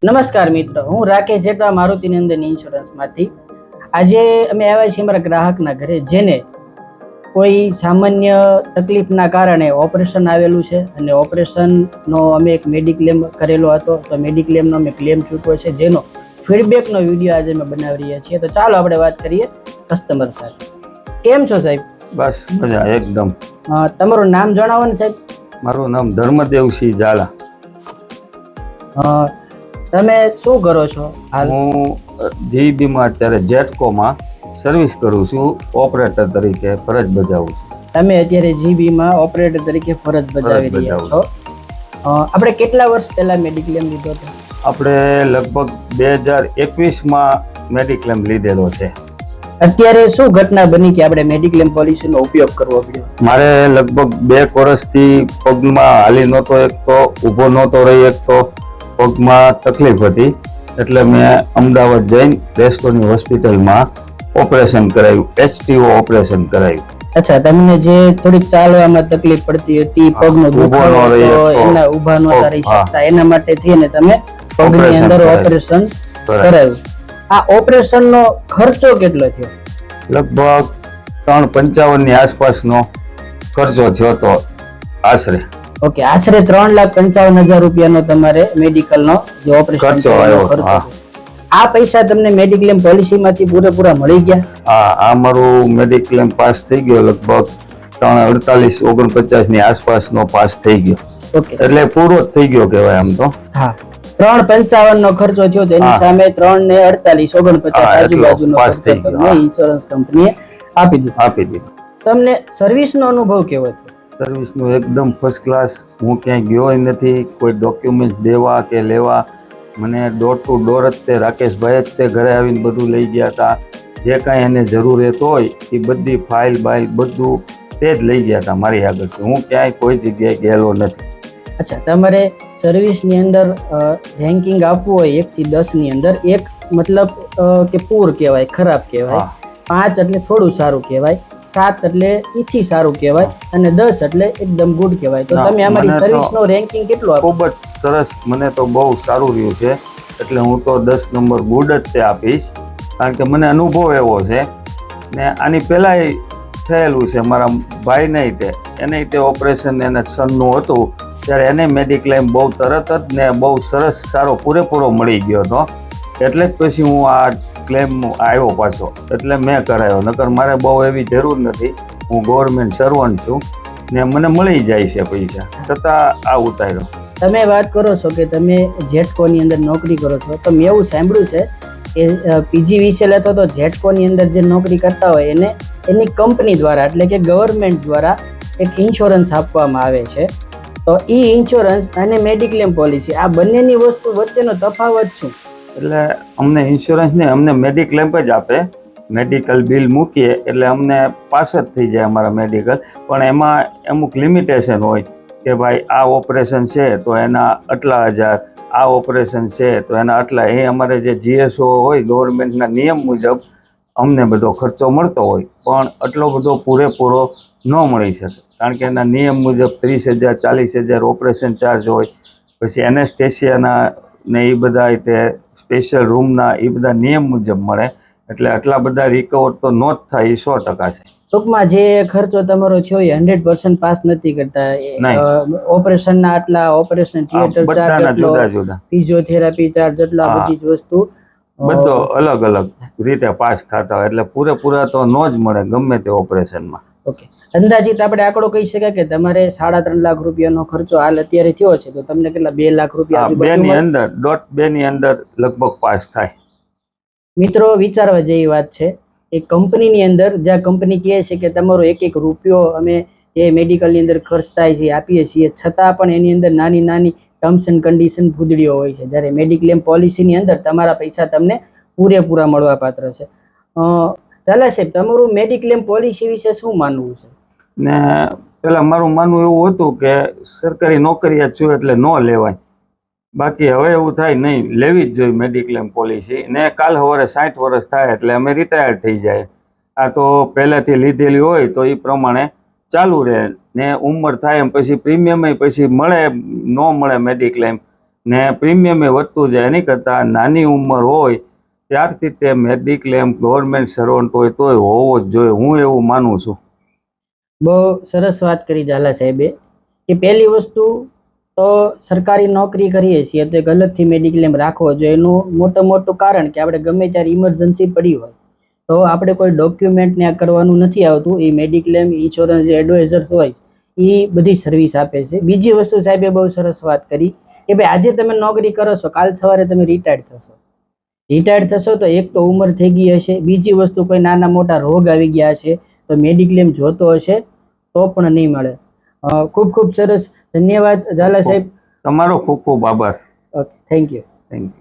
નમસ્કાર મિત્રો, હું રાકેશ જેટવા મારુતિનંદન ઇન્સ્યોરન્સમાંથી. આજે અમે આવ્યા છીએ અમારા ગ્રાહકના ઘરે, જેને કોઈ સામાન્ય તકલીફના કારણે ઓપરેશન આવેલું છે અને ઓપરેશનનો અમે એક મેડિક્લેમ કરેલો હતો. તો મેડિક્લેમનો અમે ક્લેમ ચૂક્યો છે, જેનો ફીડબેકનો વિડીયો આજે અમે બનાવી રહ્યા છીએ. તો ચાલો આપણે વાત કરીએ કસ્ટમર સાથે. કેમ છો સાહેબ? બસ મજા એકદમ. તમારું નામ જણાવો ને સાહેબ. મારું નામ ધર્મદેવસિંહ ઝાલા. તમે શું કરો છો હાલ? હું જીબીમાં અત્યારે જેટકોમાં સર્વિસ કરું છું, ઓપરેટર તરીકે ફરજ બજાવું છું. તમે અત્યારે જીબીમાં ઓપરેટર તરીકે ફરજ બજાવી રહ્યા છો. આપણે કેટલા વર્ષ પહેલા મેડિક્લેમ લીધો હતો? આપણે લગભગ 2021માં મેડિક્લેમ લીધેલો છે. અત્યારે શું ઘટના બની કે આપણે મેડિક્લેમ પોલિસીનો ઉપયોગ કરવો પડ્યો? મારે લગભગ 2 વર્ષથી પગમાં હાલી નહોતો એકતો, ઊભો નહોતો રહી એકતો, પગમાં તકલીફ હતી. એટલે મેં અમદાવાદ જઈને રેસ્ટોની હોસ્પિટલમાં ઓપરેશન કરાવ્યું, HTO ઓપરેશન કરાવ્યું. અચ્છા, તમને જે થોડીક ચાલવામાં તકલીફ પડતી હતી, પગનો દુખાવો હતો, એના ઊભા નહોતા રહી શકતા, એના માટે થઈને તમે પગની અંદર ઓપરેશન કરાવ્યું. આ ઓપરેશનનો ખર્ચો કેટલો થયો? લગભગ 355 ની આસપાસનો ખર્ચો થયો હતો આશરે. ઓકે, આશરે 3,55,000 રૂપિયાનો તમારે મેડિકલનો જે ઓપરેશન ખર્ચો આવ્યો. આ પૈસા તમને મેડિક્લેમ પોલિસીમાંથી પૂરેપૂરા મળી ગયા? આ મારું મેડિક્લેમ પાસ થઈ ગયો, લગભગ 3,48,49 ની આસપાસનો પાસ થઈ ગયો. ઓકે, એટલે પૂરો જ થઈ ગયો કહેવાય આમ તો. હા, 3,55,000 નો ખર્ચો થયો, તેની સામે 3,48,49 આજુબાજુનો પાસ થઈ ગયો. ઇન્સ્યોરન્સ કંપનીએ આપી દીધું. તમને સર્વિસનો અનુભવ કેવો હતો? સર્વિસનું એકદમ ફર્સ્ટ ક્લાસ. હું ક્યાંય ગયો નથી, કોઈ ડોક્યુમેન્ટ દેવા કે લેવા. મને ડોર ટુ ડોર જ તે રાકેશભાઈ જ તે ઘરે આવીને બધું લઈ ગયા હતા. જે કાંઈ એને જરૂરિયાત હોય એ બધી ફાઇલ બાઇલ બધું તે જ લઈ ગયા હતા મારી આગળથી. હું ક્યાંય કોઈ જગ્યાએ ગયેલો નથી. અચ્છા, તમારે સર્વિસની અંદર રેન્કિંગ આપવું હોય 1 થી 10 ની અંદર, 1 મતલબ કે પૂર કહેવાય, ખરાબ કહેવાય, 5 એટલે થોડું સારું કહેવાય, 7 એટલે ઈથી સારું કહેવાય, અને 10 એટલે એકદમ ગુડ કહેવાય. તો તમે અમારી સર્વિસનો રેન્કિંગ કેટલું આપો? ખૂબ જ સરસ, મને તો બહુ સારું રહ્યું છે. એટલે હું તો 10 નંબર ગુડ જ તે આપીશ, કારણ કે મને અનુભવ એવો છે ને આની પહેલાંય થયેલું છે. મારા ભાઈને એને તે ઓપરેશન એના સનનું હતું, ત્યારે એને મેડિક્લેમ બહુ તરત જ ને બહુ સરસ સારો પૂરેપૂરો મળી ગયો હતો. એટલે જ પછી હું આ ક્લેમ આવ્યો પાછો, એટલે મેં કરાયો. નકર મારે બહુ એવી જરૂર નથી. હું ગવર્મેન્ટ સર્વન્ટ છું ને મને મળી જાય છે પૈસા, છતાં આ ઉતાર્યો. તમે વાત કરો છો કે તમે જેટકોની અંદર નોકરી કરો છો, તો મેં એવું સાંભળ્યું છે કે પીજી વિશે લેતો તો જેટકોની અંદર જે નોકરી કરતા હોય એને એની કંપની દ્વારા, એટલે કે ગવર્મેન્ટ દ્વારા એક ઇન્સ્યોરન્સ આપવામાં આવે છે. તો એ ઇન્સ્યોરન્સ અને મેડિક્લેમ પોલિસી, આ બંનેની વસ્તુ વચ્ચેનો તફાવત શું? એટલે અમને ઇન્સ્યોરન્સ ને અમને મેડિક્લેમ જ આપે. મેડિકલ બિલ મૂકીએ એટલે અમને પાસ જ થઈ જાય અમારા મેડિકલ. પણ એમાં અમુક લિમિટેશન હોય કે ભાઈ આ ઓપરેશન છે તો એના આટલા હજાર, આ ઓપરેશન છે તો એના આટલા. એ અમારે જે GSO હોય ગવર્મેન્ટના નિયમ મુજબ અમને બધો ખર્ચો મળતો હોય, પણ આટલો બધો પૂરેપૂરો ન મળી શકે, કારણ કે એના નિયમ મુજબ 30,000 40,000 ઓપરેશન ચાર્જ હોય. પછી એનેસ્થેસિયાના ને એ બધા તે સ્પેશિયલ રૂમના એ બધા નિયમ મુજબ મળે. એટલે આટલા બધા રિકવર તો ન જ થાય, એ 100% છે. ટૂંકમાં જે ખર્ચો તમારો થયો એ 100% પાસ નથી કરતા. ઓપરેશનના આટલા, ઓપરેશન થિયેટર ચાર્જ એટલો, ફિઝિયોથેરાપી ચાર્જ એટલો, આ બધી જ વસ્તુ બધો અલગ અલગ રીતે પાસ થતા હોય. એટલે પૂરેપૂરા તો ન જ મળે ગમે તે ઓપરેશનમાં. ઓકે, અંદાજિત આપણે આંકડો કહી શકાય કે તમારે 3.5 લાખ રૂપિયાનો ખર્ચો હાલ અત્યારે થયો છે, તો તમને કેટલા 2 લાખ રૂપિયા? 2 ની અંદર, 1.5 ની અંદર લગભગ પાસ થાય. મિત્રો, વિચારવા જેવી વાત છે. એક કંપનીની અંદર જ્યાં કંપની કહે છે કે તમારો એક રૂપિયો અમે જે મેડિકલની અંદર ખર્ચ થાય છે આપીએ છીએ, છતાં પણ એની અંદર નાની નાની ટર્મ્સ એન્ડ કન્ડિશન ભૂદડીઓ હોય છે. જ્યારે મેડિક્લેમ પોલિસીની અંદર તમારા પૈસા તમને પૂરેપૂરા મળવા પાત્ર છે. ચાલે સાહેબ, તમારું મેડિક્લેમ પોલિસી વિશે શું માનવું છે? ને પેલા મારું માનવું એવું હતું કે સરકારી નોકરિયાત છું એટલે ન લેવાય. બાકી હવે એવું થાય નહીં, લેવી જ જોઈએ મેડિક્લેમ પોલિસી. ને કાલ સવારે 60 વર્ષ થાય એટલે અમે રિટાયર્ડ થઈ જાય. આ તો પહેલાંથી લીધેલી હોય તો એ પ્રમાણે ચાલુ રહે. ને ઉંમર થાય એમ પછી પ્રીમિયમ પછી મળે ન મળે મેડિક્લેમ ને પ્રીમિયમ એ વધતું જાય. એની કરતાં નાની ઉંમર હોય ત્યારથી તે મેડિક્લેમ ગવર્મેન્ટ સર્વન્ટ હોય તોય હોવો જ જોઈએ, હું એવું માનું છું. બહુ સરસ વાત કરી ઝાલા સાહેબે કે પહેલી વસ્તુ તો સરકારી નોકરી કરીએ છીએ તો ગલતથી મેડિક્લેમ રાખવો જોઈએ. એનું મોટું કારણ કે આપણે ગમે ત્યારે ઇમરજન્સી પડી હોય તો આપણે કોઈ ડોક્યુમેન્ટ ત્યાં કરવાનું નથી આવતું. એ મેડિક્લેમ ઇન્સ્યોરન્સ જે એડવાઇઝર્સ હોય એ બધી સર્વિસ આપે છે. બીજી વસ્તુ સાહેબે બહુ સરસ વાત કરી કે ભાઈ આજે તમે નોકરી કરો છો, કાલ સવારે તમે રિટાયર્ડ થશો. રિટાયર્ડ થશો તો એક તો ઉંમર થઈ ગઈ હશે, બીજી વસ્તુ કોઈ નાના મોટા રોગ આવી ગયા છે તો મેડિક્લેમ જોતો હશે તો પણ નહીં મળે. ખૂબ ખૂબ સરસ, ધન્યવાદ ઝાલા સાહેબ. તમારો ખૂબ ખૂબ આભાર. Okay, thank you. Thank you.